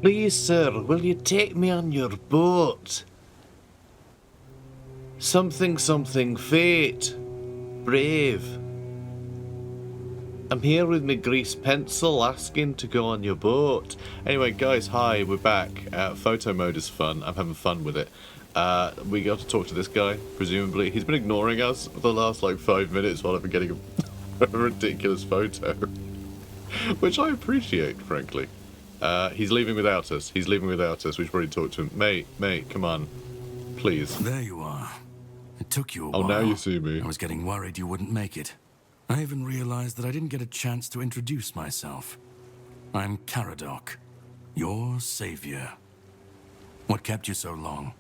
Please, sir, will you take me on your boat? Something, fate. Brave. I'm here with my grease pencil asking to go on your boat. Anyway, guys, hi, we're back. Photo mode is fun. I'm having fun with it. We got to talk to this guy, presumably. He's been ignoring us for the last, 5 minutes while I've been getting a ridiculous photo. Which I appreciate, frankly. He's leaving without us. We should probably talk to him. Mate, come on. Please. There you are. It took you a while. Oh, now you see me. I was getting worried you wouldn't make it. I even realized that I didn't get a chance to introduce myself. I'm Caradoc, your savior. What kept you so long?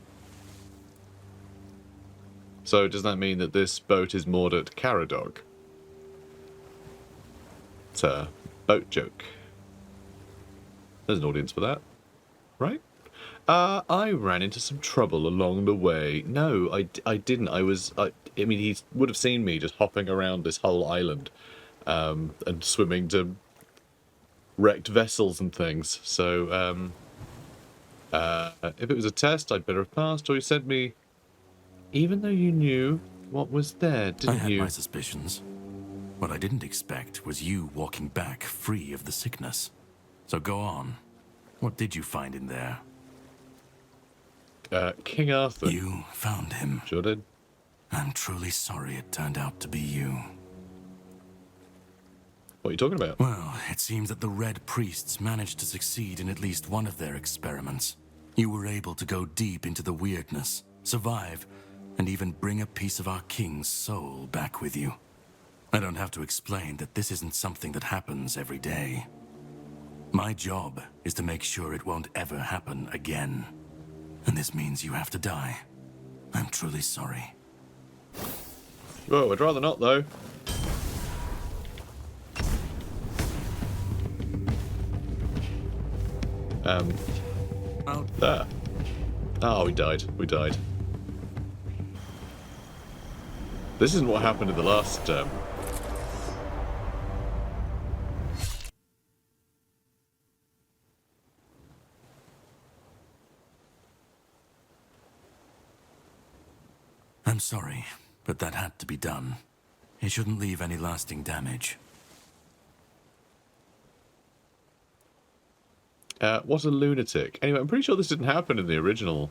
So does that mean that this boat is moored at Caradoc? It's a boat joke. There's an audience for that, right? I ran into some trouble along the way. No, I didn't. I mean, he would have seen me just hopping around this whole island and swimming to wrecked vessels and things. So, if it was a test, I'd better have passed, or you sent me... Even though you knew what was there, didn't you? I had my suspicions. What I didn't expect was you walking back free of the sickness. So go on. What did you find in there? King Arthur. You found him. Sure did. I'm truly sorry it turned out to be you. What are you talking about? Well, it seems that the Red Priests managed to succeed in at least one of their experiments. You were able to go deep into the weirdness, survive, and even bring a piece of our king's soul back with you. I don't have to explain that this isn't something that happens every day. My job is to make sure it won't ever happen again. And this means you have to die. I'm truly sorry. Well, I'd rather not, though. There. Oh, we died. This isn't what happened in the last, I'm sorry, but that had to be done. It shouldn't leave any lasting damage. What a lunatic. Anyway, I'm pretty sure this didn't happen in the original,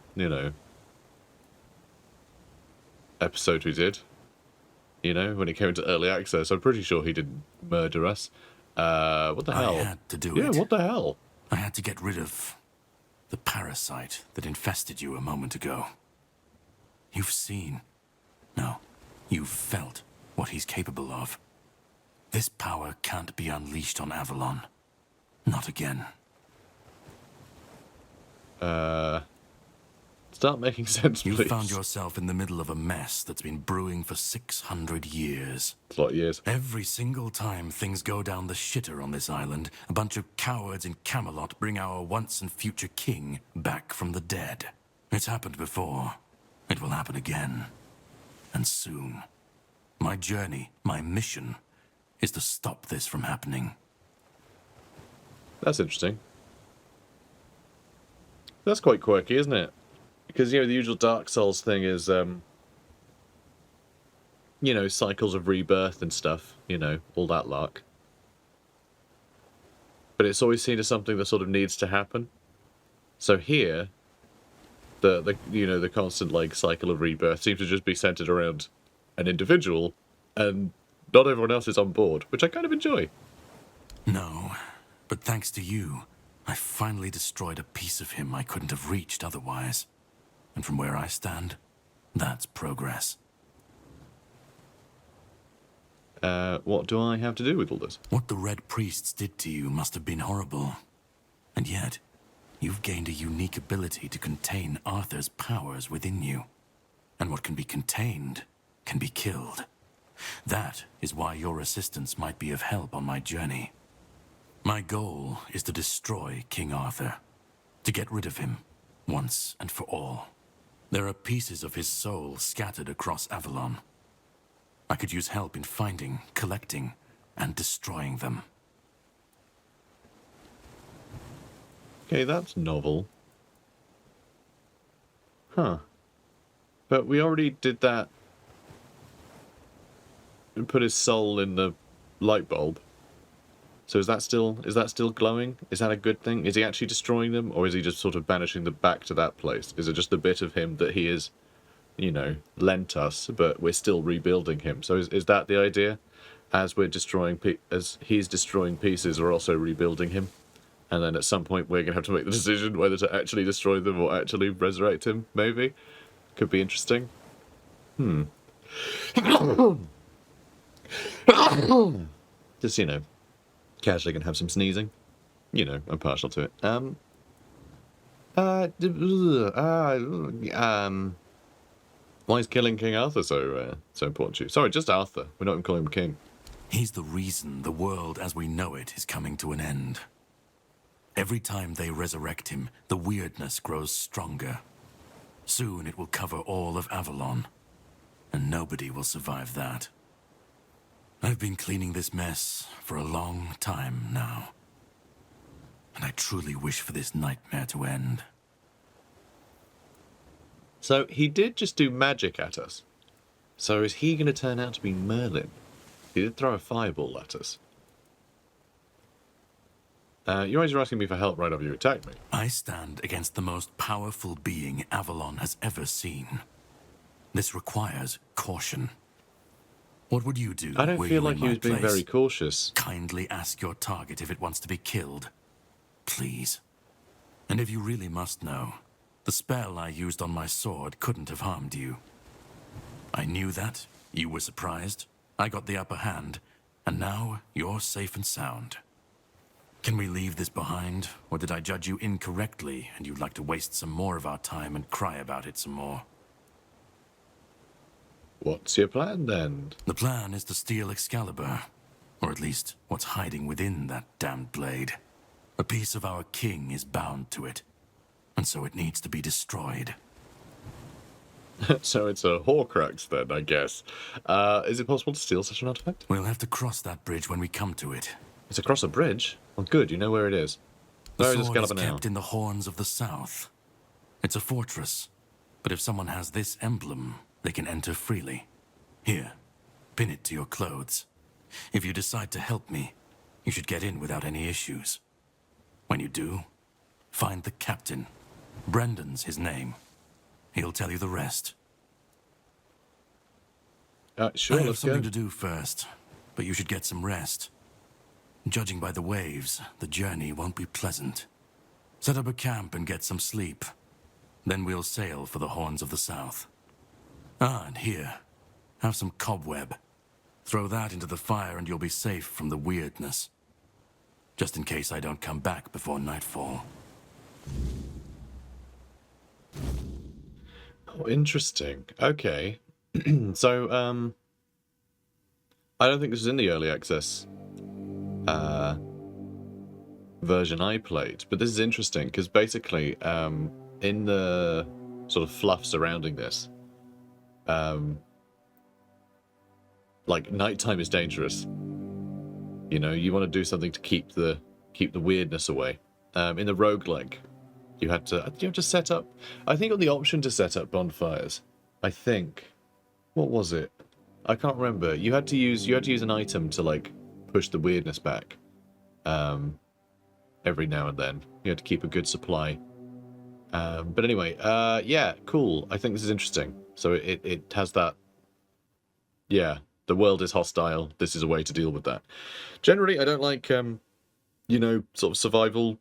episode we did. When it came into early access. I'm pretty sure he didn't murder us. What the hell? I had to do it. Yeah, what the hell? I had to get rid of the parasite that infested you a moment ago. You've seen, no, you've felt what he's capable of. This power can't be unleashed on Avalon. Not again. Start making sense, please. You found yourself in the middle of a mess that's been brewing for 600 years. It's a lot of years. Every single time things go down the shitter on this island, a bunch of cowards in Camelot bring our once and future king back from the dead. It's happened before. It will happen again. And soon. My journey, my mission, is to stop this from happening. That's interesting. That's quite quirky, isn't it? Because, the usual Dark Souls thing is, cycles of rebirth and stuff, all that lark. But it's always seen as something that sort of needs to happen. So here, the constant, cycle of rebirth seems to just be centered around an individual, and not everyone else is on board, which I kind of enjoy. No, but thanks to you, I finally destroyed a piece of him I couldn't have reached otherwise. And from where I stand, that's progress. What do I have to do with all this? What the Red Priests did to you must have been horrible. And yet, you've gained a unique ability to contain Arthur's powers within you. And what can be contained can be killed. That is why your assistance might be of help on my journey. My goal is to destroy King Arthur. To get rid of him, once and for all. There are pieces of his soul scattered across Avalon. I could use help in finding, collecting, and destroying them. Okay, that's novel. Huh. But we already did that and put his soul in the light bulb. So is that still glowing? Is that a good thing? Is he actually destroying them, or is he just sort of banishing them back to that place? Is it just a bit of him that he is, you know, lent us, but we're still rebuilding him? So is that the idea? As we're destroying, as he's destroying pieces, we're also rebuilding him, and then at some point we're gonna have to make the decision whether to actually destroy them or actually resurrect him. Maybe could be interesting. Just, you know, casually gonna have some sneezing. You know, I'm partial to it. Why is killing King Arthur so important to you? Sorry, just Arthur. We're not even calling him king. He's the reason the world as we know it is coming to an end. Every time they resurrect him, the weirdness grows stronger. Soon it will cover all of Avalon, and nobody will survive that. I've been cleaning this mess for a long time now, and I truly wish for this nightmare to end. So he did just do magic at us. So is he going to turn out to be Merlin? He did throw a fireball at us. You guys are asking me for help right after you attacked me. I stand against the most powerful being Avalon has ever seen. This requires caution. What would you do? I don't feel like he was being very cautious. Kindly ask your target if it wants to be killed. Please. And if you really must know, the spell I used on my sword couldn't have harmed you. I knew that. You were surprised. I got the upper hand. And now you're safe and sound. Can we leave this behind? Or did I judge you incorrectly and you'd like to waste some more of our time and cry about it some more? What's your plan, then? The plan is to steal Excalibur. Or at least, what's hiding within that damned blade. A piece of our king is bound to it. And so it needs to be destroyed. So it's a Horcrux, then, I guess. Is it possible to steal such an artifact? We'll have to cross that bridge when we come to it. It's across a bridge? Well, good, you know where it is. Where is The sword is Excalibur now? kept in the Horns of the South. It's a fortress. But if someone has this emblem, they can enter freely. Here, pin it to your clothes. If you decide to help me, you should get in without any issues. When you do, find the captain. Brendan's his name. He'll tell you the rest. Sure, I have let's something go. to do first, but you should get some rest. Judging by the waves, the journey won't be pleasant. Set up a camp and get some sleep. Then we'll sail for the Horns of the South. And here, have some cobweb. Throw that into the fire and you'll be safe from the weirdness. Just in case I don't come back before nightfall. Oh, interesting. Okay. So, I don't think this was in the early access version I played, but this is interesting because basically, in the sort of fluff surrounding this, like nighttime is dangerous. You know, you want to do something to keep the weirdness away. In the roguelike, you have to set up. I think on the option to set up bonfires. I think, what was it? I can't remember. You had to use an item to like push the weirdness back. Every now and then, you had to keep a good supply. But anyway, yeah, cool. I think this is interesting. So it has that. Yeah, the world is hostile. This is a way to deal with that. Generally, I don't like you know, sort of survival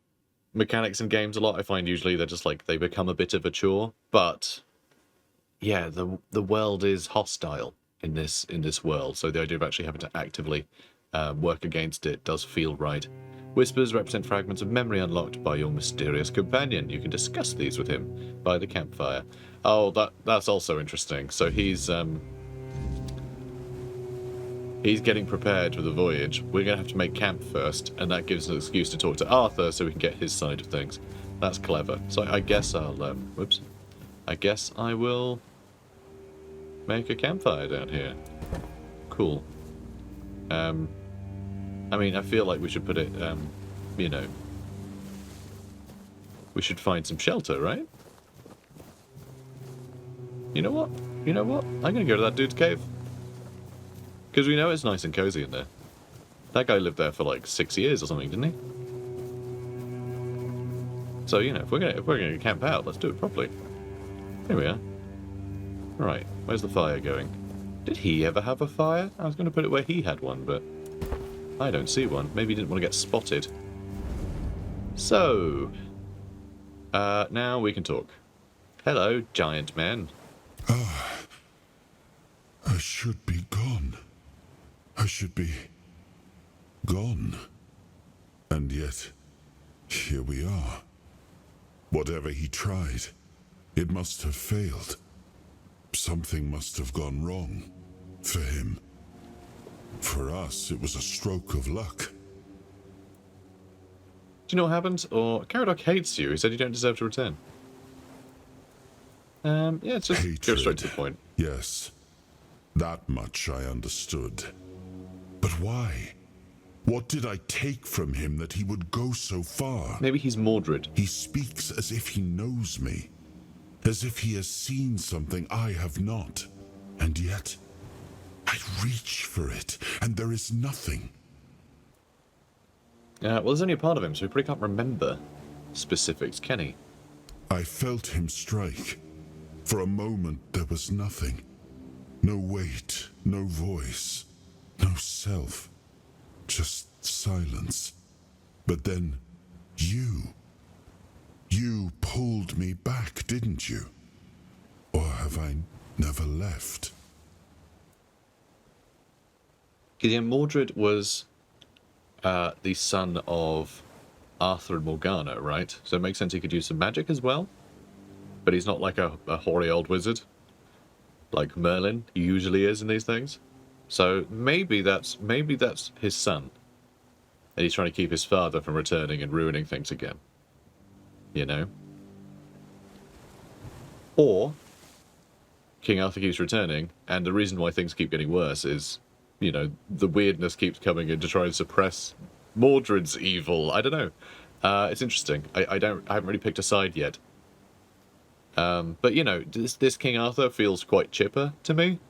mechanics in games a lot. I find usually they're just like they become a bit of a chore. But yeah, the world is hostile in this world. So the idea of actually having to actively work against it does feel right. Whispers represent fragments of memory unlocked by your mysterious companion. You can discuss these with him by the campfire. Oh, that's also interesting. So he's getting prepared for the voyage. We're going to have to make camp first, and that gives us an excuse to talk to Arthur so we can get his side of things. That's clever. So I guess I'll, whoops. I guess I will make a campfire down here. Cool. I mean, I feel like we should put it, you know, we should find some shelter, right? You know what? You know what? I'm gonna go to that dude's cave. Because we know it's nice and cozy in there. That guy lived there for like 6 years or something, didn't he? So, you know, if we're gonna camp out, let's do it properly. Here we are. Right, where's the fire going? Did he ever have a fire? I was gonna put it where he had one, but I don't see one. Maybe he didn't want to get spotted. So, now we can talk. Hello, giant man. I should be gone. I should be gone. And yet, here we are. Whatever he tried, it must have failed. Something must have gone wrong. For him. For us, it was a stroke of luck. Do you know what happened? Or Caradoc hates you. He said you don't deserve to return. Yeah, it's just Hatred. go straight to the point. Yes, that much I understood. But why? What did I take from him that he would go so far? Maybe he's Mordred. He speaks as if he knows me, as if he has seen something I have not. And yet, I reach for it, and there is nothing. Well, there's only a part of him, so he probably can't remember specifics, can he? I felt him strike. For a moment, there was nothing. No weight, no voice, no self. Just silence. But then, you pulled me back, didn't you? Or have I never left? Because yeah, Mordred was the son of Arthur and Morgana, right? So it makes sense he could use some magic as well. But he's not like a hoary old wizard, like Merlin usually is in these things. So maybe that's his son, and he's trying to keep his father from returning and ruining things again. You know? Or King Arthur keeps returning, and the reason why things keep getting worse is, you know, the weirdness keeps coming in to try and suppress Mordred's evil. I don't know. It's interesting. I haven't really picked a side yet. But you know, this King Arthur feels quite chipper to me.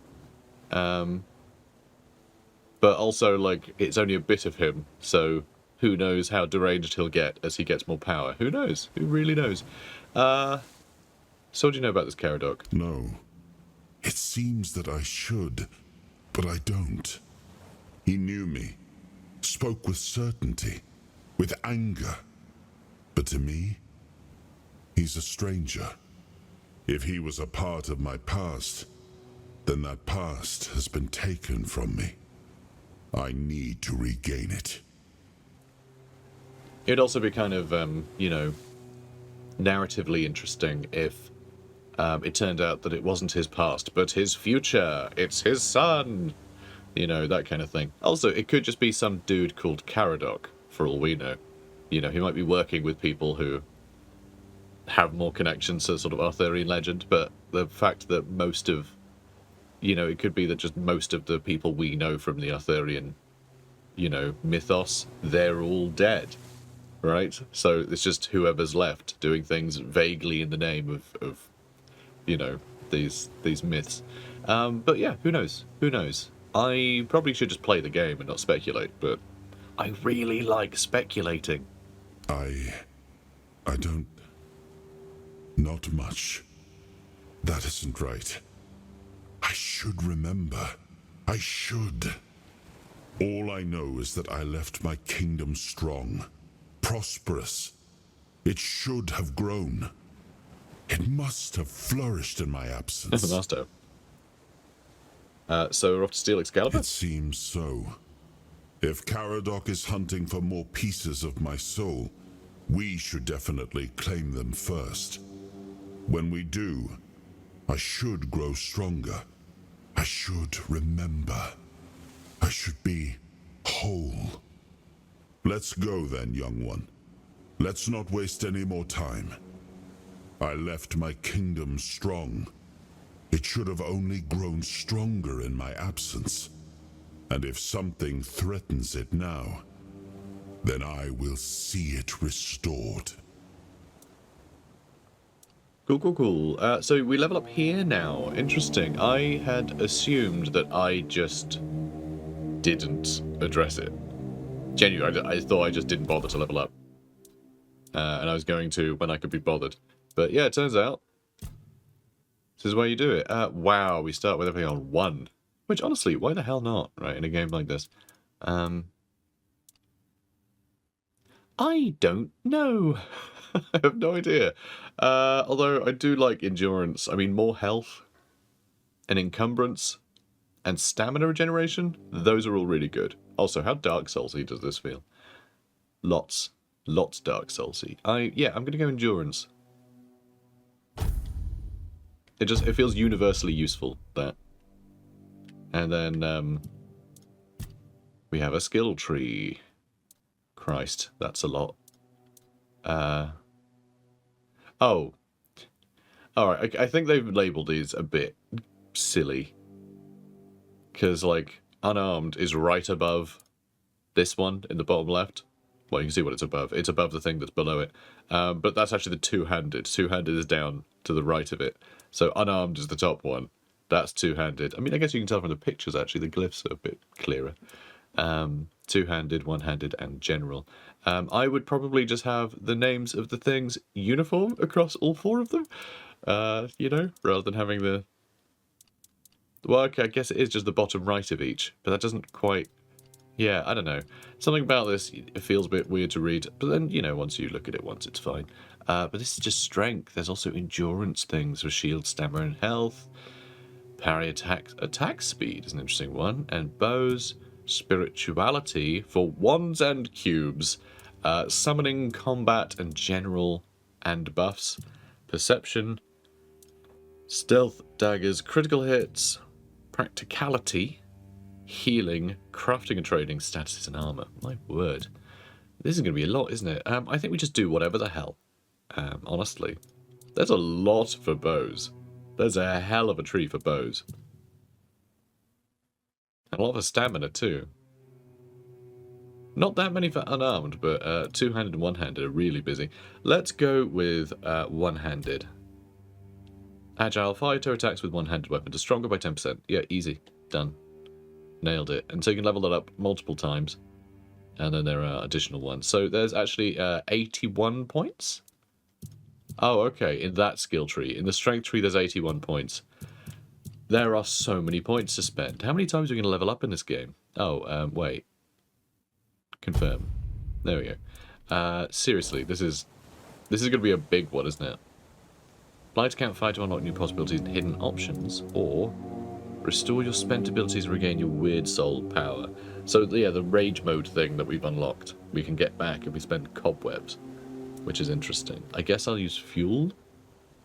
But also, like, it's only a bit of him, so who knows how deranged he'll get as he gets more power. Who knows? Who really knows? So what do you know about this Caradoc? No. It seems that I should, but I don't. He knew me, spoke with certainty, with anger. But to me, he's a stranger. If he was a part of my past, then that past has been taken from me. I need to regain it. It'd also be kind of, you know, narratively interesting if it turned out that it wasn't his past, but his future. It's his son. You know, that kind of thing. Also, it could just be some dude called Caradoc, for all we know. You know, he might be working with people who have more connections to sort of Arthurian legend, but the fact that most of, you know, it could be that just most of the people we know from the Arthurian, you know, mythos, they're all dead, right? So it's just whoever's left doing things vaguely in the name of you know, these myths. But yeah, who knows? Who knows? I probably should just play the game and not speculate, but I really like speculating. I don't... Not much. That isn't right. I should remember. I should. All I know is that I left my kingdom strong, prosperous. It should have grown. It must have flourished in my absence. It must have. So we're off to steal Excalibur? It seems so. If Caradoc is hunting for more pieces of my soul, we should definitely claim them first. When we do, I should grow stronger. I should remember. I should be whole. Let's go then, young one. Let's not waste any more time. I left my kingdom strong. It should have only grown stronger in my absence. And if something threatens it now, then I will see it restored. Cool, cool, cool. So we level up here now. Interesting. I had assumed that I just didn't address it. Genuinely, I thought I just didn't bother to level up. And I was going to when I could be bothered. But yeah, it turns out this is where you do it. Wow, we start with everything on 1. Which, honestly, why the hell not, right, in a game like this? I don't know. I have no idea. Although I do like endurance. I mean, more health and encumbrance and stamina regeneration, those are all really good. Also, how Dark Soulsy does this feel? Lots Dark Soulsy. Yeah, I'm gonna go endurance. It feels universally useful, that. And then we have a skill tree. Christ, that's a lot. Oh. Alright, I think they've labelled these a bit silly. Because, like, unarmed is right above this one in the bottom left. Well, you can see what it's above. It's above the thing that's below it. But that's actually the two-handed. Two-handed is down to the right of it. So unarmed is the top one. That's two-handed. I mean, I guess you can tell from the pictures, actually. The glyphs are a bit clearer. Two-handed, one-handed, and general. I would probably just have the names of the things uniform across all 4 of them. You know, rather than having the... Well, okay, I guess it is just the bottom right of each. But that doesn't quite... Yeah, I don't know. Something about this, it feels a bit weird to read. But then, you know, once you look at it once, it's fine. But this is just strength. There's also endurance things for shield, stamina, and health. Parry attack speed is an interesting one. And bows, spirituality for wands and cubes. Summoning, combat, and general and buffs. Perception. Stealth, daggers, critical hits. Practicality. Healing, crafting and trading, statuses and armor. My word. This is going to be a lot, isn't it? I think we just do whatever the hell. Honestly. There's a lot for bows. There's a hell of a tree for bows. And a lot of stamina, too. Not that many for unarmed, but two-handed and one-handed are really busy. Let's go with one-handed. Agile fighter attacks with one-handed weapon to stronger by 10%. Yeah, easy. Done. Nailed it. And so you can level that up multiple times. And then there are additional ones. So there's actually 81 points? Oh, okay. In that skill tree. In the strength tree, there's 81 points. There are so many points to spend. How many times are we going to level up in this game? Oh, wait. Confirm. There we go. Seriously, this is going to be a big one, isn't it? Fly to campfire to unlock new possibilities and hidden options, or restore your spent abilities and regain your weird soul power. So, yeah, the rage mode thing that we've unlocked, we can get back if we spend cobwebs, which is interesting. I guess I'll use fuel?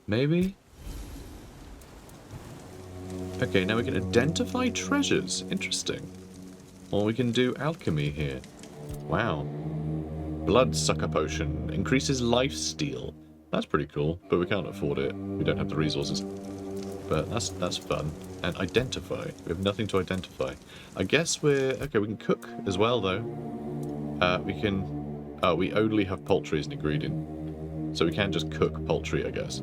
Maybe? Okay, now we can identify treasures. Interesting. Or we can do alchemy here. Wow. Bloodsucker potion. Increases life steal. That's pretty cool, but we can't afford it. We don't have the resources. But that's fun. And identify. We have nothing to identify. I guess we're... Okay, we can cook as well, though. We can... Oh, we only have poultry as an ingredient. So we can just cook poultry, I guess.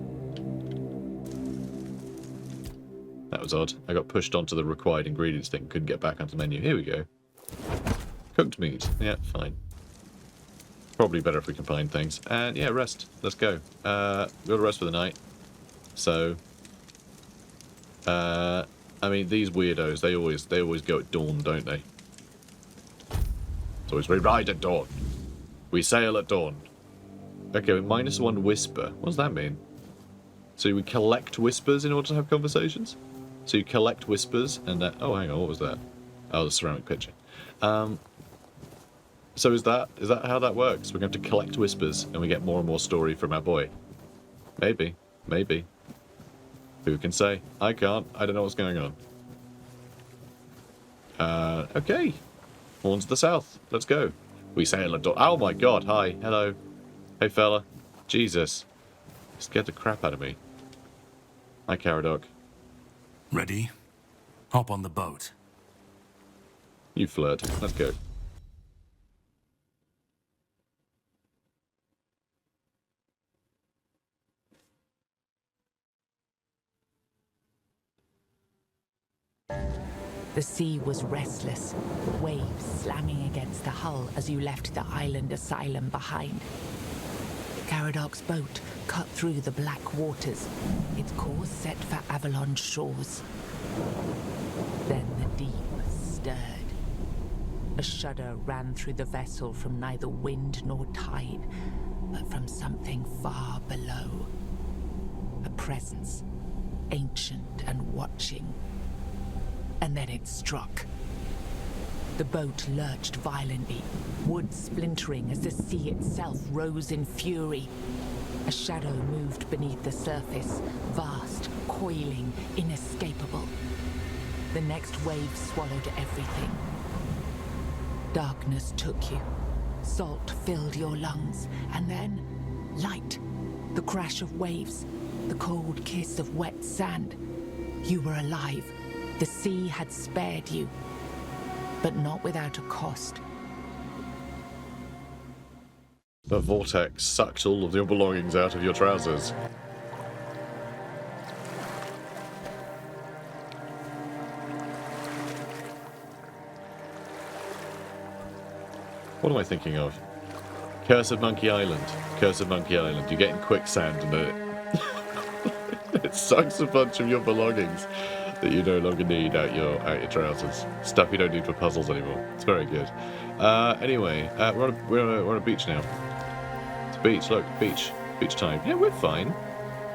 That was odd. I got pushed onto the required ingredients thing. Couldn't get back onto the menu. Here we go. Cooked meat. Yeah, fine. Probably better if we combine things. And yeah, rest. Let's go. We'll go to rest for the night. So... I mean, these weirdos, they always go at dawn, don't they? It's always, we ride at dawn. We sail at dawn. Okay, with -1 whisper. What does that mean? So we collect whispers in order to have conversations? So you collect whispers and... oh, hang on, what was that? Oh, the ceramic pitcher. So is that how that works? We're going to collect whispers and we get more and more story from our boy. Maybe. Maybe. Who can say? I can't. I don't know what's going on. Okay. Horns of the South. Let's go. We sail at dawn. Oh my god. Hi. Hello. Hey, fella. Jesus. Scared the crap out of me. Hi, Caradoc. Ready? Hop on the boat. You flirt. Let's go. The sea was restless, waves slamming against the hull as you left the island asylum behind. Caradoc's boat cut through the black waters, its course set for Avalon's shores. Then the deep stirred. A shudder ran through the vessel from neither wind nor tide, but from something far below. A presence, ancient and watching. And then it struck. The boat lurched violently, wood splintering as the sea itself rose in fury. A shadow moved beneath the surface, vast, coiling, inescapable. The next wave swallowed everything. Darkness took you. Salt filled your lungs, and then light. The crash of waves, the cold kiss of wet sand. You were alive. The sea had spared you, but not without a cost. The vortex sucked all of your belongings out of your trousers. What am I thinking of? Curse of Monkey Island. Curse of Monkey Island. You get in quicksand and it sucks a bunch of your belongings that you no longer need out your trousers. Stuff you don't need for puzzles anymore. It's very good. Anyway, we're on a beach now. It's a beach. Look, beach time. Yeah, we're fine.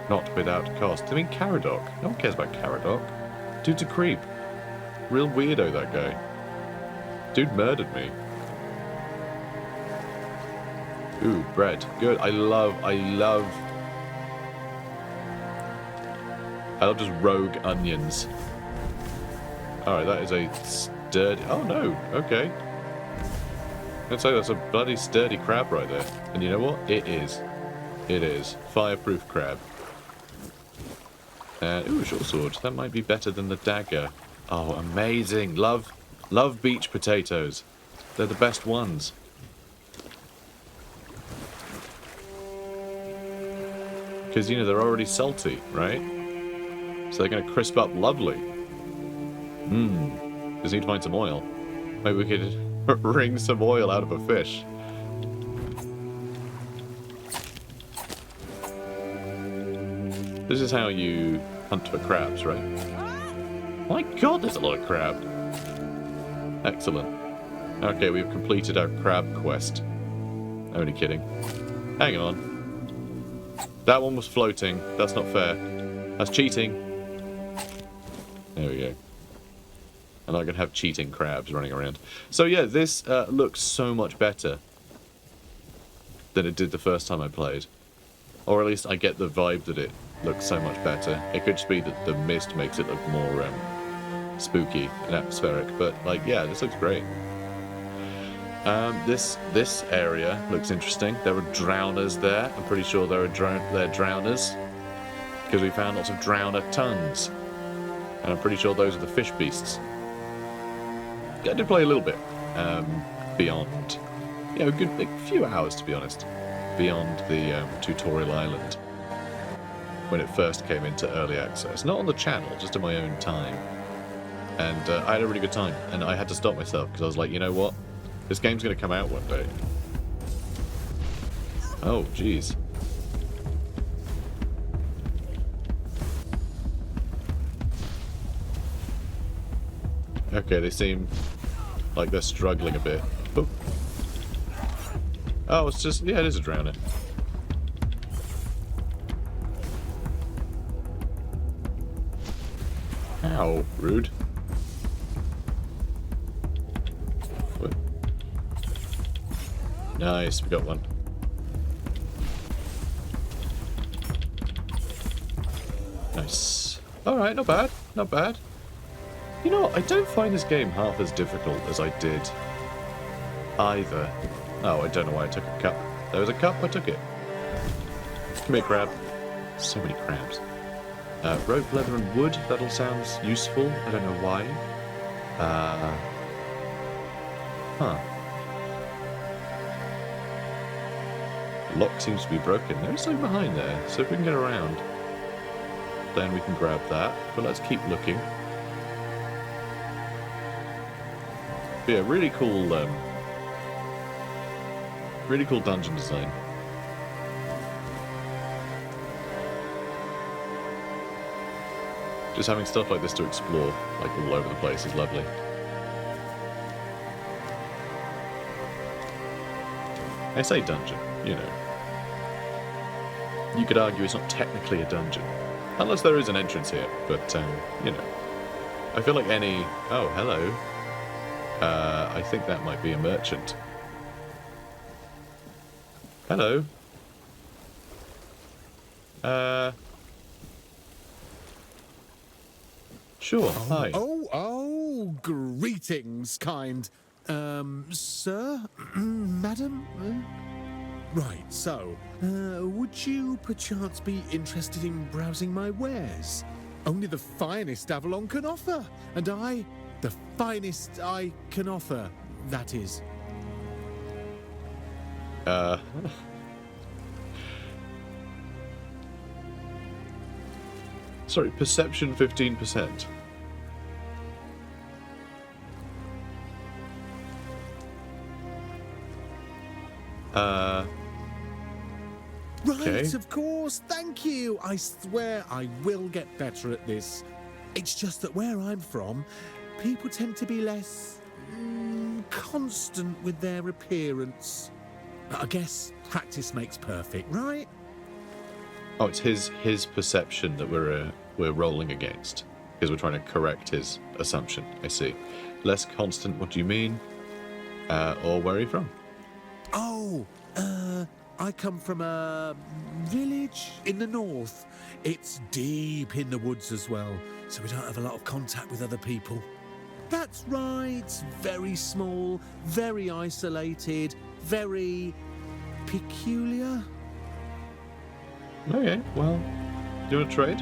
Not without cost. I mean, Caradoc. No one cares about Caradoc. Dude's a creep. Real weirdo, that guy. Dude murdered me. Ooh, bread. Good. I love just rogue onions. Alright, that is a sturdy... Oh, no. Okay. I'd say that's a bloody sturdy crab right there. And you know what? It is. It is. Fireproof crab. And, ooh, short sword. That might be better than the dagger. Oh, amazing. Love beach potatoes. They're the best ones. Because, you know, they're already salty, right? So they're going to crisp up lovely. Just need to find some oil. Maybe we could wring some oil out of a fish. This is how you hunt for crabs, right? My god, there's a lot of crab. Excellent. Okay, we've completed our crab quest. Only kidding. Hang on. That one was floating. That's not fair. That's cheating. There we go. And I can have cheating crabs running around. So yeah, this looks so much better than it did the first time I played. Or at least I get the vibe that it looks so much better. It could just be that the mist makes it look more spooky and atmospheric. But like, yeah, this looks great. This area looks interesting. There are drowners there. I'm pretty sure they're drowners. Because we found lots of drowner tongues. And I'm pretty sure those are the fish beasts. I did play a little bit beyond, you know, a few hours to be honest, beyond the tutorial island when it first came into early access. Not on the channel, just in my own time. And I had a really good time. And I had to stop myself because I was like, you know what? This game's going to come out one day. Oh, jeez. Okay, they seem like they're struggling a bit. Oh, it's just... Yeah, it is a drowner. Ow, rude. What? Nice, we got one. Nice. Alright, not bad, not bad. You know what, I don't find this game half as difficult as I did either. Oh, I don't know why I took a cup. There was a cup, I took it. Come here, crab. So many crabs. Rope, leather and wood, that all sounds useful. I don't know why. Huh. The lock seems to be broken. There is something behind there, so if we can get around, then we can grab that. But let's keep looking. But yeah, really cool dungeon design. Just having stuff like this to explore, like all over the place, is lovely. I say dungeon, you know. You could argue it's not technically a dungeon. Unless there is an entrance here, but, you know. I feel like any... Oh, hello. I think that might be a merchant. Hello. Sure, hi. Oh, greetings, kind. Sir? Madam? Right, so, would you perchance be interested in browsing my wares? Only the finest Avalon can offer, and the finest I can offer, that is. Sorry, perception 15%. Right, okay. of course, thank you. I swear I will get better at this. It's just that where I'm from, people tend to be less constant with their appearance. I guess practice makes perfect, right? Oh, it's his perception that we're rolling against, because we're trying to correct his assumption. I see. Less constant. What do you mean? Or where are you from? Oh, I come from a village in the north. It's deep in the woods as well, so we don't have a lot of contact with other people. That's right, very small, very isolated, very peculiar. Okay, well, you want to trade?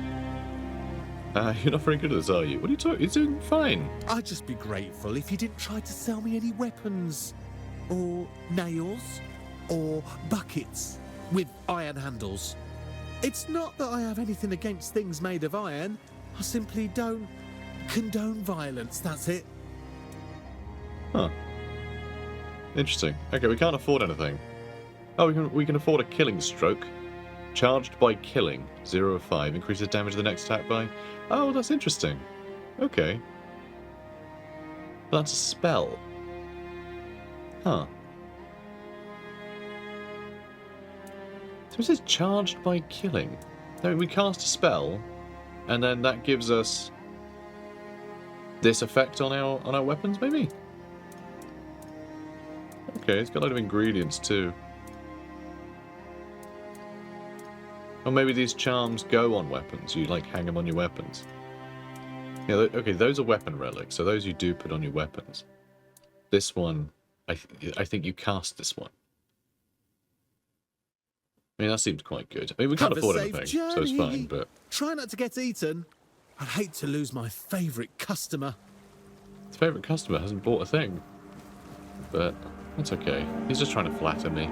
You're not very good at this, are you? What are you talking? You're doing fine. I'd just be grateful if you didn't try to sell me any weapons, or nails, or buckets with iron handles. It's not that I have anything against things made of iron. I simply don't condone violence, that's it. Huh. Interesting. Okay, we can't afford anything. Oh, we can afford a killing stroke. Charged by killing, 0 of 5. Increases damage the next attack by... Oh, that's interesting. Okay. That's a spell. Huh. So it says charged by killing. I mean, we cast a spell, and then that gives us this effect on our weapons, maybe? Okay, it's got a lot of ingredients too. Or maybe these charms go on weapons. You, like, hang them on your weapons. Yeah, okay, those are weapon relics, so those you do put on your weapons. This one, I think you cast this one. I mean, that seems quite good. I mean, we can't afford anything, so it's fine, but... Try not to get eaten. I'd hate to lose my favourite customer. His favourite customer hasn't bought a thing. But that's okay. He's just trying to flatter me.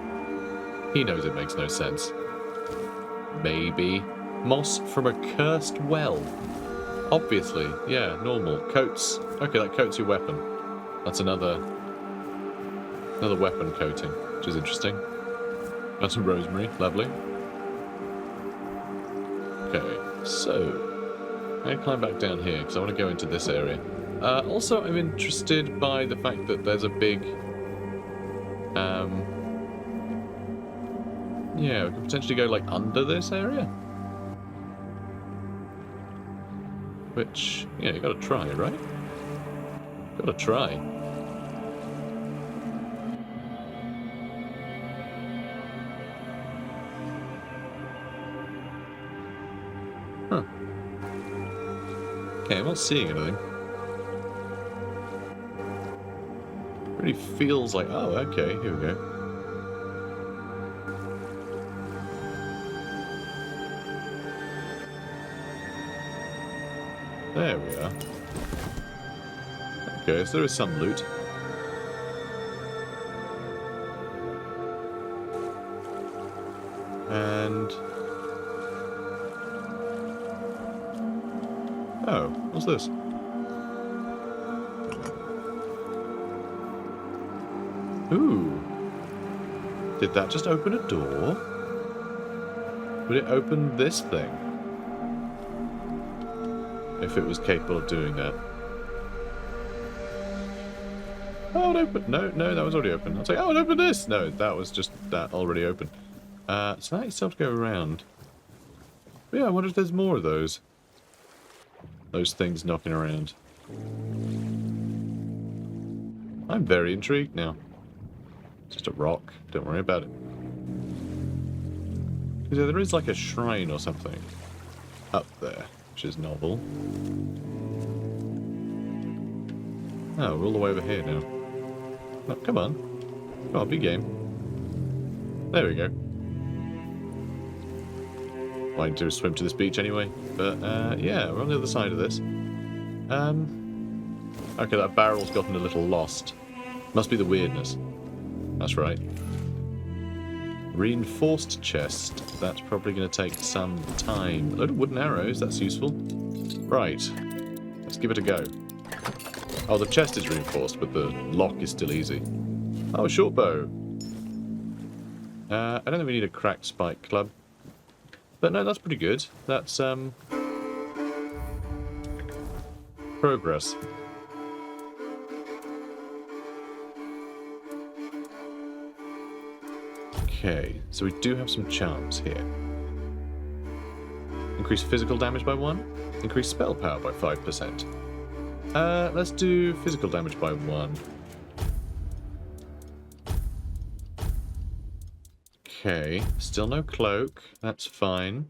He knows it makes no sense. Maybe. Moss from a cursed well. Obviously. Yeah, normal. Coats. Okay, that coats your weapon. That's another weapon coating, which is interesting. That's some rosemary. Lovely. Okay, so... I'm going to climb back down here, because I want to go into this area. Also, I'm interested by the fact that there's a big... yeah, we could potentially go, like, under this area. Which, yeah, you gotta try, right? Gotta try. Huh. Okay, I'm not seeing anything. Really feels like... Oh, okay, here we go. There we are. Okay, so there is some loot. And... oh, what's this? Ooh. Did that just open a door? Would it open this thing? If it was capable of doing that. Oh, it opened. No, that was already open. I was like, oh, it opened this. No, that was just that already open. So that still have to go around. But yeah, I wonder if there's more of those. Those things knocking around. I'm very intrigued now. Just a rock. Don't worry about it. Yeah, there is like a shrine or something up there, which is novel. Oh, we're all the way over here now. Oh, come on. Come on, big game. There we go. Wanting to swim to this beach anyway. But, yeah, we're on the other side of this. Okay, that barrel's gotten a little lost. Must be the weirdness. That's right. Reinforced chest. That's probably going to take some time. A load of wooden arrows. That's useful. Right. Let's give it a go. Oh, the chest is reinforced, but the lock is still easy. Oh, a short bow. I don't think we need a cracked spike club. But no, that's pretty good. That's, progress. Okay, so we do have some charms here. Increase physical damage by 1. Increase spell power by 5%. Let's do physical damage by 1. Okay, still no cloak. That's fine.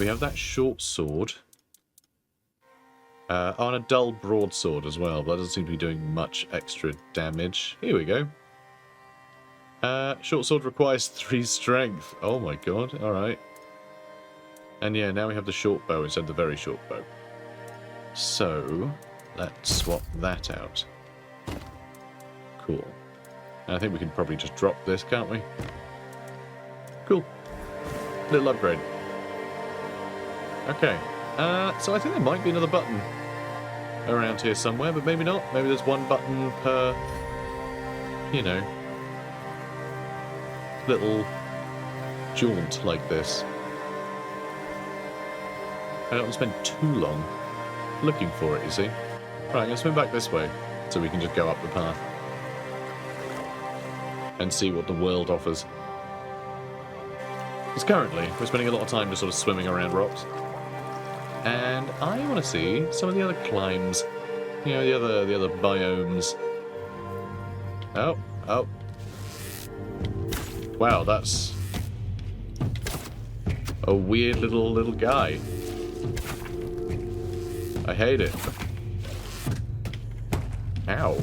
We have that short sword. On a dull broadsword as well, but that doesn't seem to be doing much extra damage. Here we go. Short sword requires 3 strength. Oh my god, alright. And yeah, now we have the short bow instead of the very short bow. So, let's swap that out. Cool. And I think we can probably just drop this, can't we? Cool. Little upgrade. Okay. So I think there might be another button around here somewhere, but maybe not. Maybe there's one button per, you know, little jaunt like this. I don't want to spend too long looking for it, you see. Right, I'm going to swim back this way so we can just go up the path and see what the world offers. Because currently, we're spending a lot of time just sort of swimming around rocks. And I want to see some of the other climbs. You know, the other biomes. Oh. Wow, that's a weird little guy. I hate it. Ow.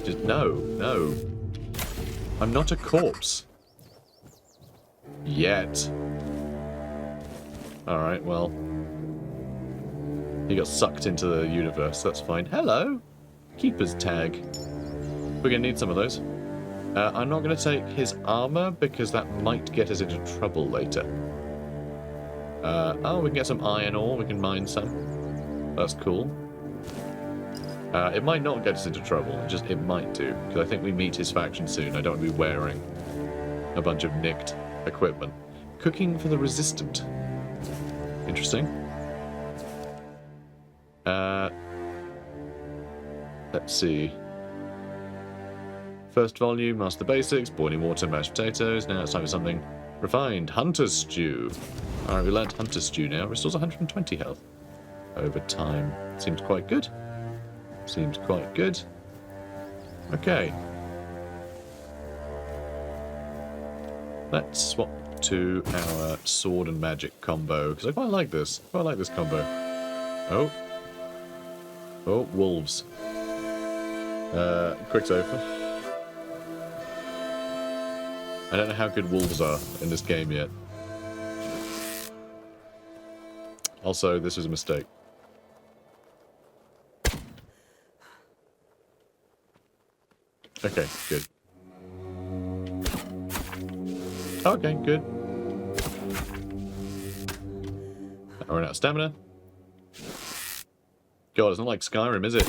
Just no. I'm not a corpse. Yet. Alright, well. He got sucked into the universe, that's fine. Hello! Keeper's tag. We're gonna need some of those. I'm not gonna take his armor because that might get us into trouble later. Oh, we can get some iron ore, we can mine some. That's cool. It might not get us into trouble, it might do. Because I think we meet his faction soon. I don't want to be wearing a bunch of nicked equipment. Cooking for the resistant. Interesting. Let's see. First volume, master basics, boiling water, mashed potatoes. Now it's time for something refined. Hunter's stew. Alright, we learned hunter's stew now. Restores 120 health over time. Seems quite good. Seems quite good. Okay. Let's swap to our sword and magic combo, because I quite like this. I quite like this combo. Oh, wolves. Quick save. I don't know how good wolves are in this game yet. Also, this was a mistake. Okay, good. Okay, good. I run out of stamina. God, it's not like Skyrim, is it?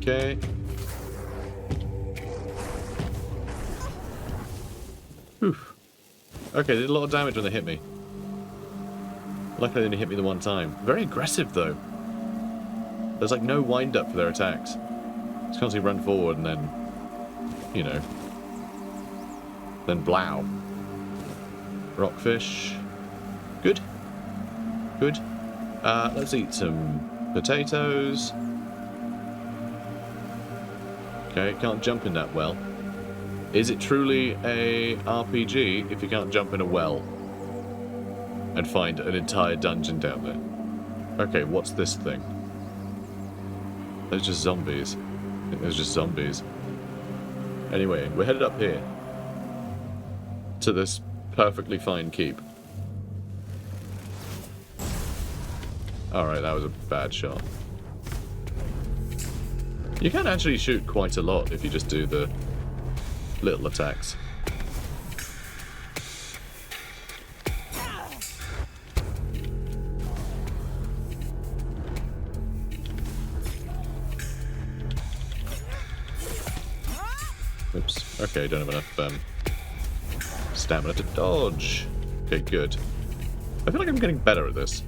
Okay. Whew. Okay, they did a lot of damage when they hit me. Luckily they only hit me the one time. Very aggressive though. There's like no wind up for their attacks. Just constantly run forward and then, you know, then blow. Rockfish. Good. Good. Let's eat some potatoes. Okay, can't jump in that well. Is it truly a RPG if you can't jump in a well and find an entire dungeon down there? Okay, what's this thing? Those just zombies. I think those just zombies. Anyway, we're headed up here to this perfectly fine keep. Alright, that was a bad shot. You can actually shoot quite a lot if you just do the little attacks. Oops. Okay, don't have enough stamina to dodge. Okay, good. I feel like I'm getting better at this.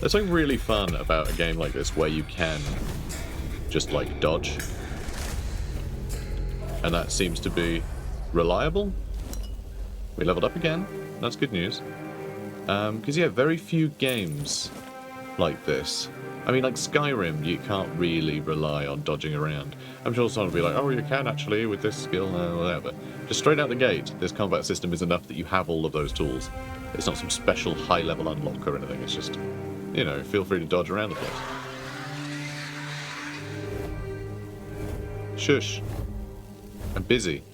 There's something really fun about a game like this where you can just, like, dodge. And that seems to be reliable. We leveled up again. That's good news. Because, yeah, very few games like this. I mean, like Skyrim, you can't really rely on dodging around. I'm sure someone will be like, oh, you can actually with this skill, whatever. Just straight out the gate, this combat system is enough that you have all of those tools. It's not some special high-level unlock or anything. It's just, you know, feel free to dodge around the place. Shush. I'm busy.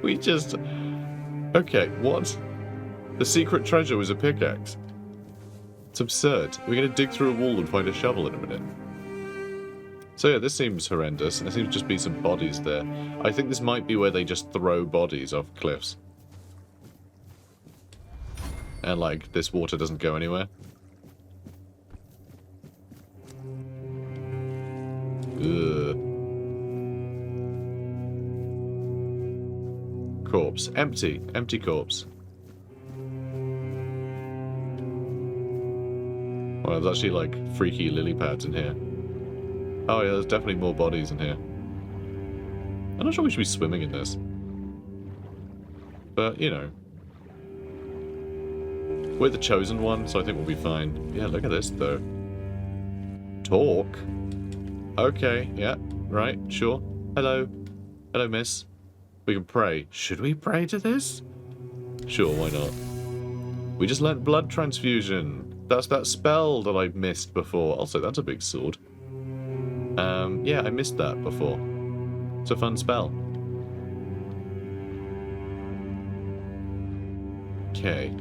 We just... Okay, what? The secret treasure was a pickaxe. It's absurd. We're going to dig through a wall and find a shovel in a minute. So yeah, this seems horrendous. There seems to just be some bodies there. I think this might be where they just throw bodies off cliffs. And like, this water doesn't go anywhere. Ugh. Corpse. Empty. Empty corpse. Well, there's actually like freaky lily pads in here. Oh yeah, there's definitely more bodies in here. I'm not sure we should be swimming in this. But, you know. We're the chosen one, so I think we'll be fine. Yeah, look at this though. Talk? Okay, yeah, right, sure. Hello. Hello, miss. We can pray. Should we pray to this? Sure, why not? We just learnt blood transfusion. That's that spell that I missed before. Also, that's a big sword. Yeah, I missed that before. It's a fun spell. Okay.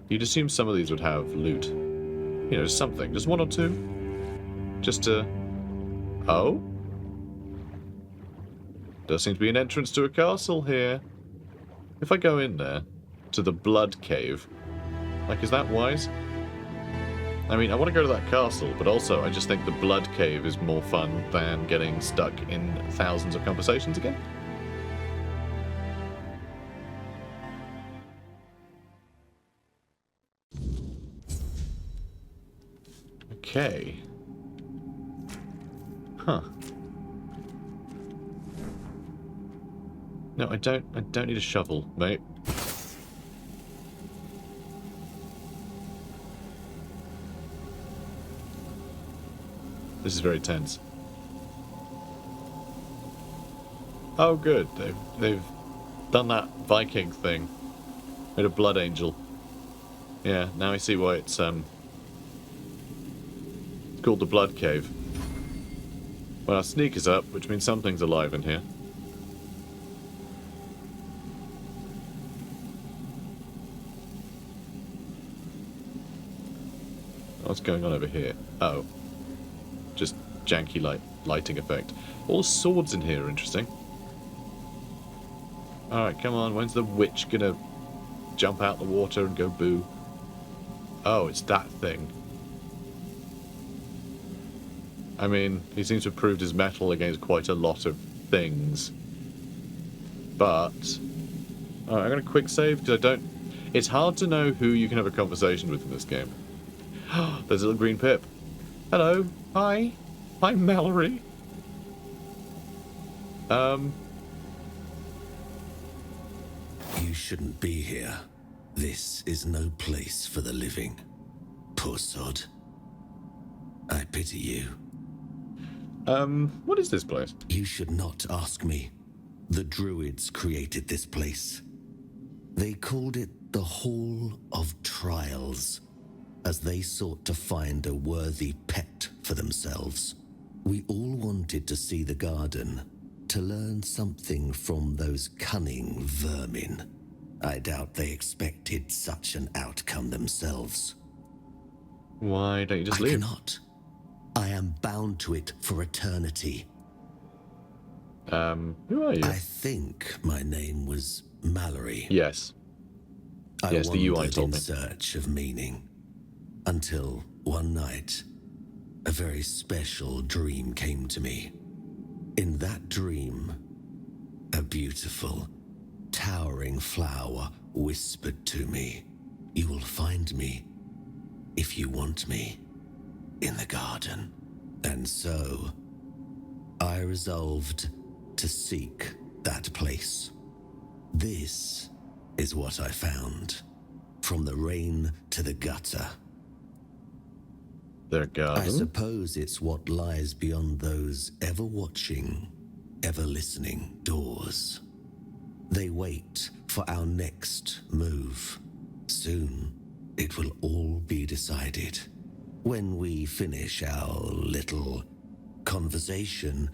You'd assume some of these would have loot. You know, something. Just one or two. Just to... Oh? There seems to be an entrance to a castle here. If I go in there, to the blood cave, like, is that wise? I mean, I want to go to that castle, but also I just think the blood cave is more fun than getting stuck in thousands of conversations again. Okay. Huh. No, I don't need a shovel, mate. This is very tense. Oh good, they've done that Viking thing. Made a blood angel. Yeah, now I see why it's called the Blood Cave. Well, our sneak is up, which means something's alive in here. What's going on over here? Oh. Just janky lighting effect. All the swords in here are interesting. Alright, come on, when's the witch gonna jump out the water and go boo. Oh, it's that thing. I mean, he seems to have proved his mettle against quite a lot of things. But... Alright, I'm going to quick save, because I don't... It's hard to know who you can have a conversation with in this game. There's a little green pip. Hello. Hi. I'm Mallory. You shouldn't be here. This is no place for the living. Poor sod. I pity you. What is this place? You should not ask me. The Druids created this place. They called it the Hall of Trials, as they sought to find a worthy pet for themselves. We all wanted to see the garden, to learn something from those cunning vermin. I doubt they expected such an outcome themselves. Why don't you just leave? I cannot. I am bound to it for eternity. Who are you? I think my name was Mallory. Yes. Yes, the UI told in me. search of meaning. Until one night, a very special dream came to me. In that dream, a beautiful, towering flower whispered to me, "You will find me, if you want me, in the garden." And so, I resolved to seek that place. This is what I found. From the rain to the gutter. Their garden? I suppose it's what lies beyond those ever watching, ever listening doors. They wait for our next move. Soon, it will all be decided. When we finish our little conversation,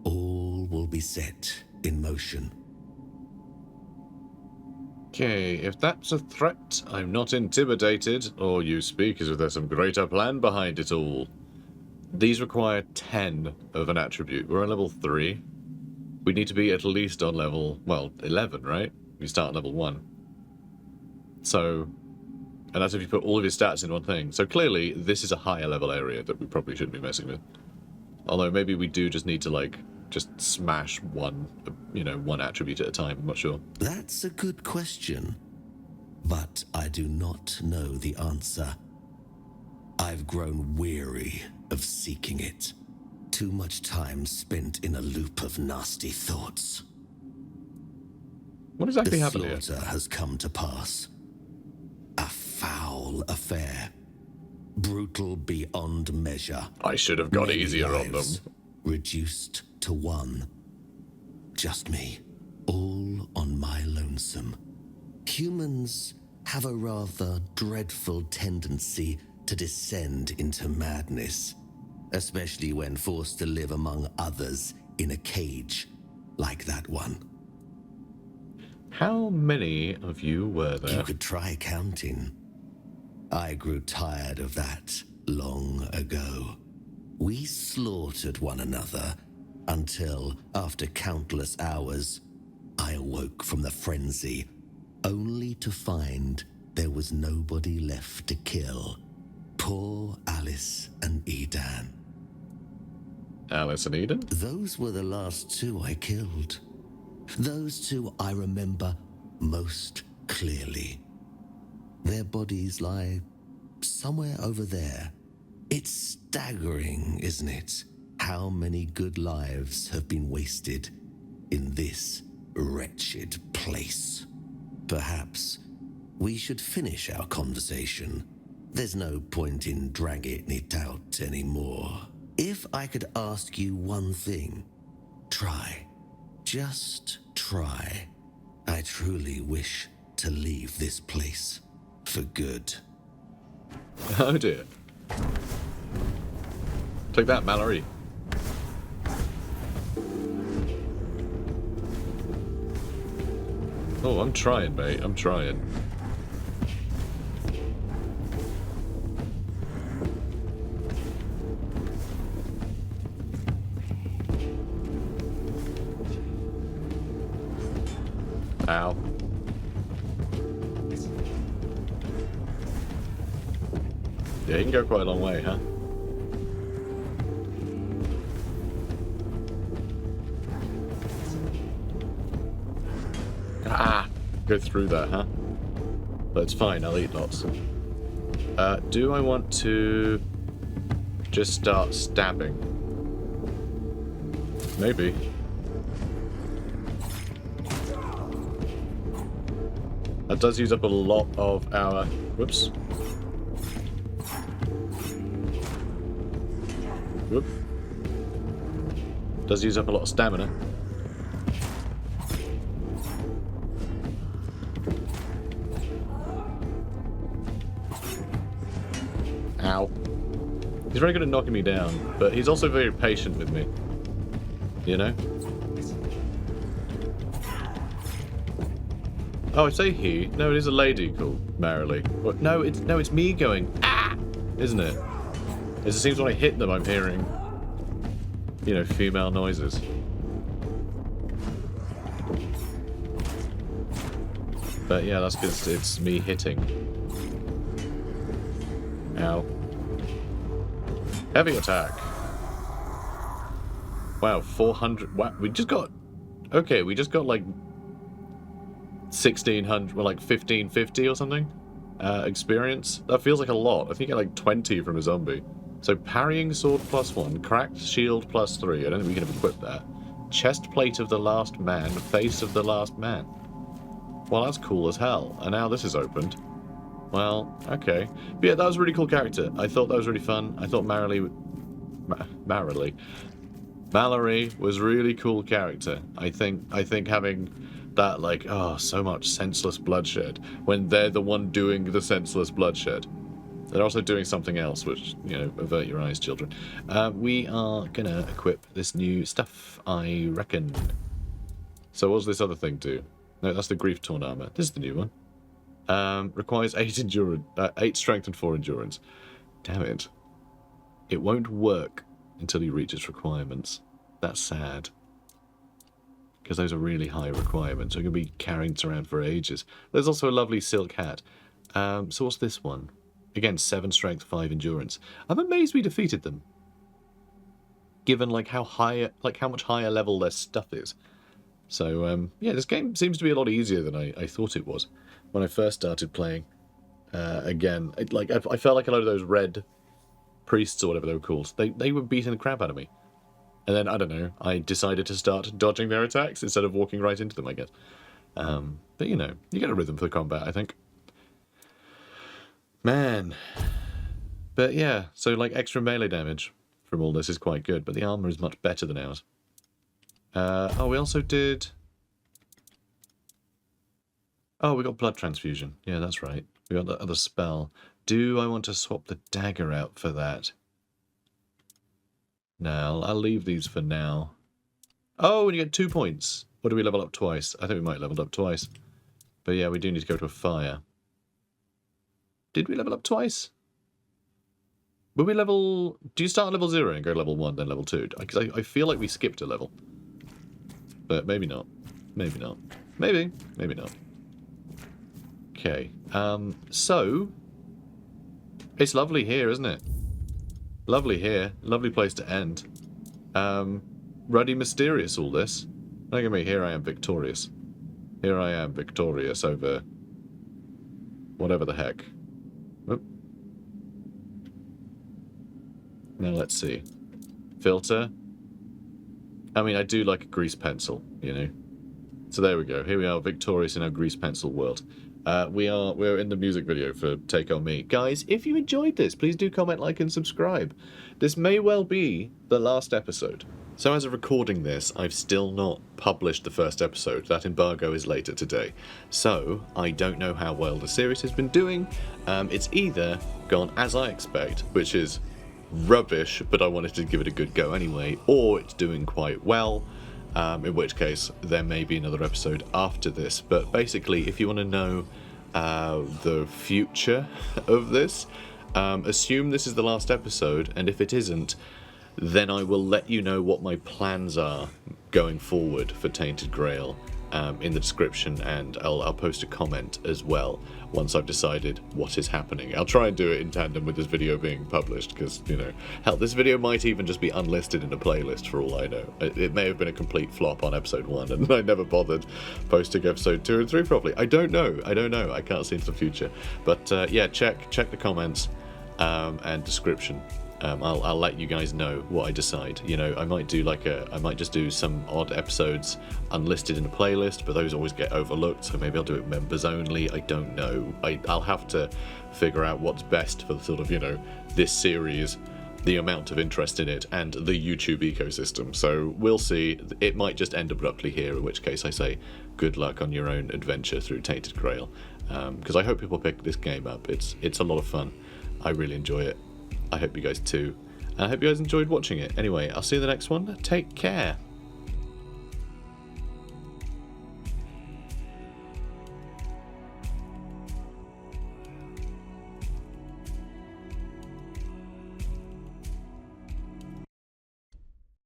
all will be set in motion. Okay, if that's a threat, I'm not intimidated, or you speak as if there's some greater plan behind it all. These require 10 of an attribute. We're on level 3. We need to be at least on level, well, 11, right? We start at level 1. So, and that's if you put all of your stats in one thing. So clearly, this is a higher level area that we probably shouldn't be messing with. Although maybe we do just need to, like, just smash one, one attribute at a time. I'm not sure. That's a good question, but I do not know the answer. I've grown weary of seeking it. Too much time spent in a loop of nasty thoughts. What exactly The happened here? slaughter has come to pass. A foul affair. Brutal beyond measure. I should have got Many easier on them. lives reduced to one. Just me. All on my lonesome. Humans have a rather dreadful tendency to descend into madness, especially when forced to live among others in a cage like that one. How many of you were there? You could try counting. I grew tired of that long ago. We slaughtered one another until, after countless hours, I awoke from the frenzy, only to find there was nobody left to kill. Poor Alice and Edan. Alice and Eden? Those were the last two I killed. Those two I remember most clearly. Their bodies lie somewhere over there. It's staggering, isn't it? How many good lives have been wasted in this wretched place. Perhaps we should finish our conversation. There's no point in dragging it out anymore. If I could ask you one thing, try. Just try. I truly wish to leave this place for good. Oh dear. Take that, Mallory. Oh, I'm trying, mate. I'm trying. Ow. Yeah, he can go quite a long way, huh? Ah! Go through that, huh? But it's fine, I'll eat lots. Do I want to just start stabbing? Maybe. That does use up a lot of our... Whoops. Whoop. Does use up a lot of stamina. Ow. He's very good at knocking me down, but he's also very patient with me. You know? Oh, I say he. No, it is a lady called Mallory. What? No, it's me going, ah! Isn't it? It seems when I hit them, I'm hearing, you know, female noises. But yeah, that's because it's me hitting. Ow. Heavy attack. Wow, 400. Wow, we just got. Okay, we just got like 1600, well, like 1550 or something. Experience. That feels like a lot. I think I get like 20 from a zombie. So parrying sword +1, cracked shield +3. I don't think we can equip that. Chest plate of the last man, face of the last man. Well, that's cool as hell. And now this is opened. Well, okay. But yeah, that was a really cool character. I thought that was really fun. I thought Mallory was really cool character. I think having that, like, oh, so much senseless bloodshed when they're the one doing the senseless bloodshed. They're also doing something else, which, you know, avert your eyes, children. We are gonna equip this new stuff, I reckon. So what does this other thing do? No, that's the grief-torn armor. This is the new one. Requires 8 endurance, 8 strength and 4 endurance. Damn it. It won't work until you reach its requirements. That's sad. Because those are really high requirements. We're going to be carrying it around for ages. There's also a lovely silk hat. So what's this one? Again, 7 strength, 5 endurance. I'm amazed we defeated them. Given like how much higher level their stuff is. So yeah, this game seems to be a lot easier than I thought it was when I first started playing. Again, I felt like a load of those red priests or whatever they were called. They were beating the crap out of me. And then, I don't know, I decided to start dodging their attacks instead of walking right into them, I guess. But, you know, you get a rhythm for the combat, I think. Man. But, yeah, so, like, extra melee damage from all this is quite good, but the armor is much better than ours. Oh, we also did... Oh, we got blood transfusion. Yeah, that's right. We got that other spell. Do I want to swap the dagger out for that? No, I'll leave these for now. Oh, and you get 2 points. Or do we level up twice? I think we might level up twice. But yeah, we do need to go to a fire. Did we level up twice? Will we level... Do you start at level 0 and go level 1, then level 2? Because I feel like we skipped a level. But maybe not. Maybe not. Maybe. Maybe not. Okay. So... It's lovely here, isn't it? Lovely here. Lovely place to end. Ruddy mysterious, all this. Look at me, here I am victorious. Here I am victorious over... whatever the heck. Oop. Now let's see. Filter. I mean, I do like a grease pencil, you know. So there we go. Here we are, victorious in our grease pencil world. We're in the music video for Take On Me. Guys, if you enjoyed this, please do comment, like, and subscribe. This may well be the last episode. So as of recording this, I've still not published the first episode. That embargo is later today. So, I don't know how well the series has been doing. It's either gone as I expect, which is rubbish, but I wanted to give it a good go anyway, or it's doing quite well. In which case, there may be another episode after this. But basically, if you want to know the future of this, assume this is the last episode, and if it isn't, then I will let you know what my plans are going forward for Tainted Grail. in the description, and I'll post a comment as well once I've decided what is happening. I'll try and do it in tandem with this video being published, because, you know, hell, this video might even just be unlisted in a playlist for all I know. It may have been a complete flop on episode 1, and I never bothered posting episode 2 and 3 properly. I don't know. I can't see into the future. But yeah, check the comments and description. I'll let you guys know what I decide. You know, I might do I might just do some odd episodes unlisted in a playlist, but those always get overlooked, so maybe I'll do it members only. I don't know. I'll have to figure out what's best for the sort of, you know, this series, the amount of interest in it, and the YouTube ecosystem. So we'll see. It might just end abruptly here, in which case I say good luck on your own adventure through Tainted Grail, because I hope people pick this game up. It's a lot of fun. I really enjoy it. I hope you guys too. And I hope you guys enjoyed watching it. Anyway, I'll see you in the next one. Take care.